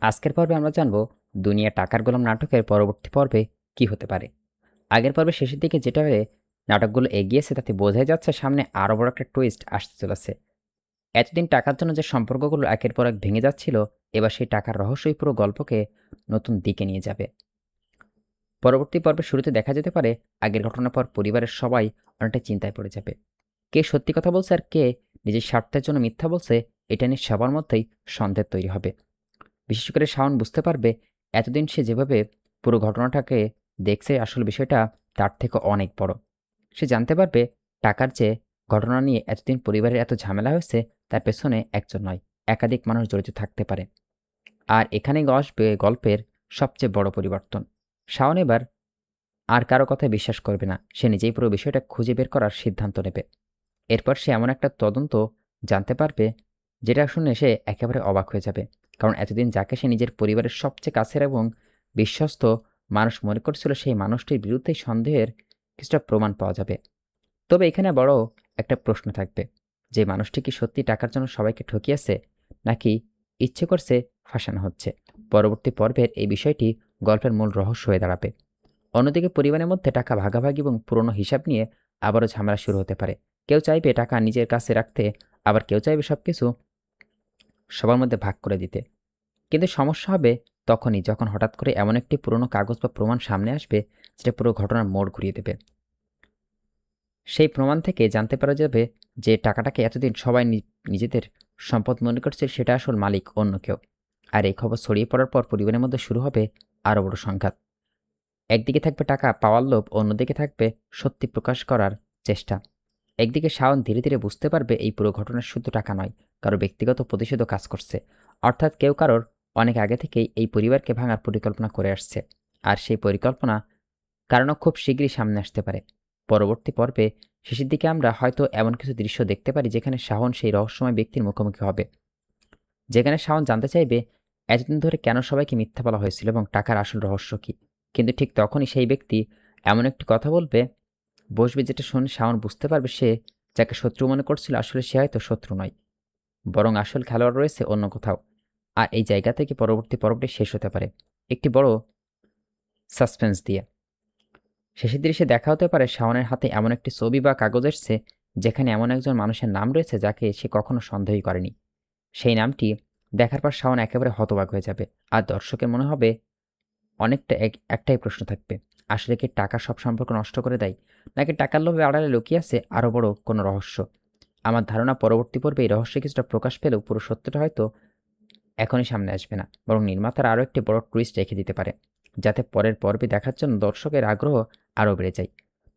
আজকের পর্বে আমরা জানব দুনিয়া টাকার গোলাম নাটকের পরবর্তী পর্বে কি হতে পারে। আগের পর্বে শেষের দিকে যেটাভাবে নাটকগুলো এগিয়েছে তাতে বোঝাই যাচ্ছে সামনে আরও বড় একটা টুইস্ট আসতে চলেছে। এতদিন টাকার জন্য যে সম্পর্কগুলো একের পর এক ভেঙে যাচ্ছিল, এবার সেই টাকার রহস্যই পুরো গল্পকে নতুন দিকে নিয়ে যাবে। পরবর্তী পর্বের শুরুতে দেখা যেতে পারে আগের ঘটনার পর পরিবারের সবাই অনেকটা চিন্তায় পড়ে যাবে। কে সত্যি কথা বলছে আর কে নিজের স্বার্থের জন্য মিথ্যা বলছে, এটা নিয়ে সবার মধ্যেই সন্দেহ তৈরি হবে। বিশেষ করে শাওন বুঝতে পারবে এতদিন সে যেভাবে পুরো ঘটনাটাকে দেখছে আসল বিষয়টা তার থেকে অনেক বড়। সে জানতে পারবে টাকার যে ঘটনা নিয়ে এতদিন পরিবারের এত ঝামেলা হয়েছে তার পেছনে একজন নয়, একাধিক মানুষ জড়িত থাকতে পারে। আর এখানেই আসবে গল্পের সবচেয়ে বড় পরিবর্তন। শাওন এবার আর কারো কথায় বিশ্বাস করবে না, সে নিজেই পুরো বিষয়টা খুঁজে বের করার সিদ্ধান্ত নেবে। এরপর সে এমন একটা তদন্ত জানতে পারবে যেটা শুনে সে একেবারে অবাক হয়ে যাবে। কারণ এতদিন যাকে সে নিজের পরিবারের সবচেয়ে কাছের এবং বিশ্বস্ত মানুষ মনে করছিল, সেই মানুষটির বিরুদ্ধেই সন্দেহের কিছুটা প্রমাণ পাওয়া যাবে। তবে এখানে বড় একটা প্রশ্ন থাকবে, যে মানুষটি কি সত্যি টাকার জন্য সবাইকে ঠকিয়েছে, নাকি ইচ্ছে করছে ফাঁসানো হচ্ছে। পরবর্তী পর্বের এই বিষয়টি গল্পের মূল রহস্য হয়ে দাঁড়াবে। অন্যদিকে পরিবারের মধ্যে টাকা ভাগাভাগি এবং পুরনো হিসাব নিয়ে আবারও ঝামেলা শুরু হতে পারে। কেউ চাইবে টাকা নিজের কাছে রাখতে, আবার কেউ চাইবে সবকিছু সবার মধ্যে ভাগ করে দিতে। কিন্তু সমস্যা হবে তখনই যখন হঠাৎ করে এমন একটি পুরনো কাগজ বা প্রমাণ সামনে আসবে যেটা পুরো ঘটনার মোড় ঘুরিয়ে দেবে। সেই প্রমাণ থেকে জানতে পারা যাবে যে টাকাটাকে এতদিন সবাই নিজেদের সম্পদ মনে করছে, সেটা আসল মালিক অন্য কেউ। আর এই খবর ছড়িয়ে পড়ার পর পরিবারের মধ্যে শুরু হবে আরও বড় সংঘাত। একদিকে থাকবে টাকা পাওয়ার লোভ, অন্যদিকে থাকবে সত্যি প্রকাশ করার চেষ্টা। একদিকে শাওন ধীরে ধীরে বুঝতে পারবে এই পুরো ঘটনা শুধু টাকা নয়, কারো ব্যক্তিগত প্রতিশোধও কাজ করছে। অর্থাৎ কেউ কারোর অনেক আগে থেকেই এই পরিবারকে ভাঙার পরিকল্পনা করে আসছে। আর সেই পরিকল্পনা কারণও খুব শীঘ্রই সামনে আসতে পারে। পরবর্তী পর্বে শেষের দিকে আমরা হয়তো এমন কিছু দৃশ্য দেখতে পারি যেখানে শাওন সেই রহস্যময় ব্যক্তির মুখোমুখি হবে, যেখানে শাওন জানতে চাইবে এতদিন ধরে কেন সবাইকে মিথ্যা বলা হয়েছিল এবং টাকার আসল রহস্য কী। কিন্তু ঠিক তখনই সেই ব্যক্তি এমন একটি কথা বসবে যেটা শুনে শাওন বুঝতে পারবে সে যাকে শত্রু মনে করছিল আসলে সে হয়তো শত্রু নয়, বরং আসল খেলোয়াড় রয়েছে অন্য কোথাও। আর এই জায়গা থেকে পরবর্তী পর্বটি শেষ হতে পারে একটি বড় সাসপেন্স দিয়ে। শেষের দৃশ্যে দেখা হতে পারে শাওনের হাতে এমন একটি ছবি বা কাগজ এসছে যেখানে এমন একজন মানুষের নাম রয়েছে যাকে সে কখনো সন্দেহই করেনি। সেই নামটি দেখার পর শাওন একেবারে হতবাক হয়ে যাবে। আর দর্শকের মনে হবে অনেকটা একটাই প্রশ্ন থাকবে, আসলে কি টাকা সব সম্পর্ক নষ্ট করে দেয়, নাকি টাকার লোভে আড়ালে লুকিয়ে আছে আরও বড় কোনো রহস্য। আমার ধারণা পরবর্তী পর্বে এই রহস্যে কিছুটা প্রকাশ পেলেও পুরো সত্যটা হয়তো এখনই সামনে আসবে না, বরং নির্মাতারা আরও একটি বড় টুইস্ট রেখে দিতে পারে, যাতে পরের পর্বে দেখার জন্য দর্শকের আগ্রহ আরও বেড়ে যায়।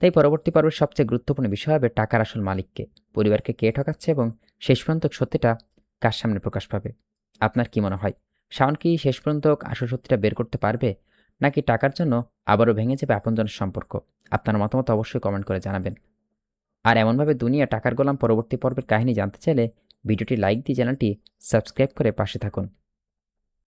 তাই পরবর্তী পর্বের সবচেয়ে গুরুত্বপূর্ণ বিষয় হবে টাকার আসল মালিককে, পরিবারকে কে ঠকাচ্ছে এবং শেষ পর্যন্ত সত্যিটা কার সামনে প্রকাশ পাবে। আপনার কি মনে হয়, শাওন কি শেষ পর্যন্ত আসল সত্যিটা বের করতে পারবে, নাকি টাকার জন্য আবারও ভেঙে যাবে আপনজনের সম্পর্ক? আপনার মতামত অবশ্যই কমেন্ট করে জানাবেন। আর এমনভাবে দুনিয়া টাকার গোলাম পরবর্তী পর্বের কাহিনী জানতে চাইলে ভিডিওটি লাইক দিয়ে চ্যানেলটি সাবস্ক্রাইব করে পাশে থাকুন।